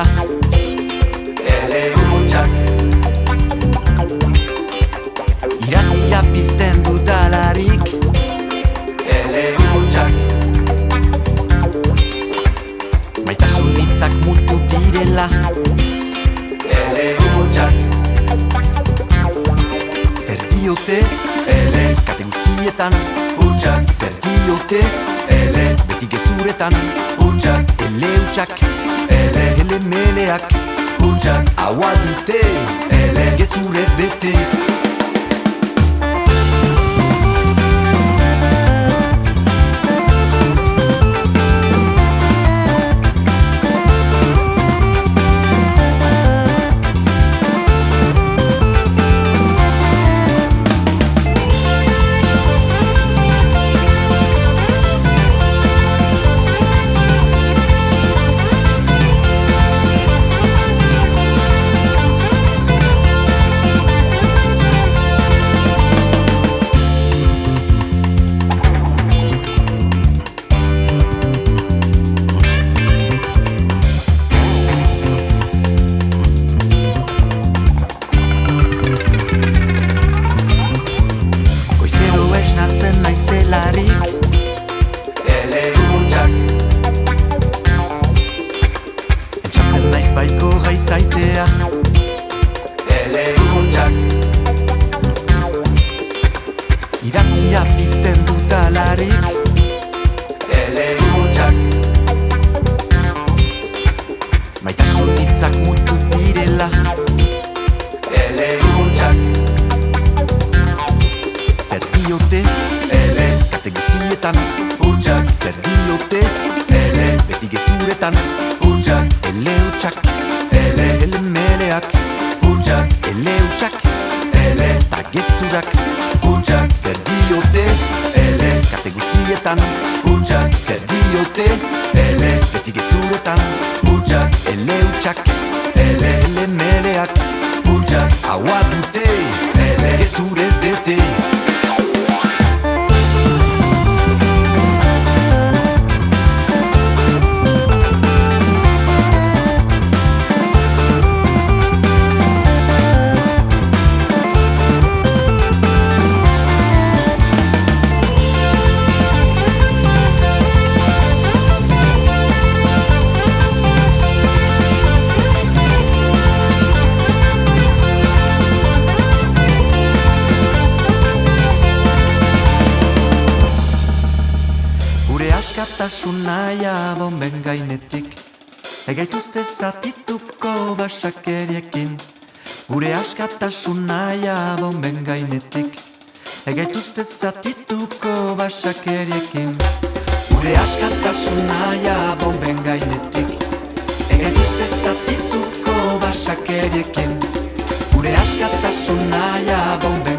dira ele hutsak. Iratia pizten dudalarik ele hutsak. Maitasun hitzak mutu direla ele hutsak. Zer diote ele kate guzietan hutsak. Zer diote ele beti gezuretan hutsak. Ele hutsak, ele meleak hutsak. Haua dute ele gezurez bete. Naizelarik ele hutsak. Entzatzen naiz baiko gaizaitea ele hutsak. Iratia pizten dudalarik ele hutsak. Maitasun hitzak mutu direla ele hutsak. Zer diote ele kate guzietan hutsak. Zer diote ele beti gezuretan hutsak. Ele hutsak, ele meleak hutsak. Ele hutsak, ele ta gezurak hutsak. Zer diote ele kate guzietan hutsak. Zer diote ele beti gezuretan hutsak. Ele hutsak, ele meleak hutsak. Haua dute ele gezurez bete. Askatasun naia bomben gainetik egaituzte zatituko basakeriekin. Gure askatasun naia bomben gainetik egaituzte zatituko basakeriekin. Gure askatasun naia bomben gainetik egaituzte zatituko basakeriekin. Gure askatasun naia bomben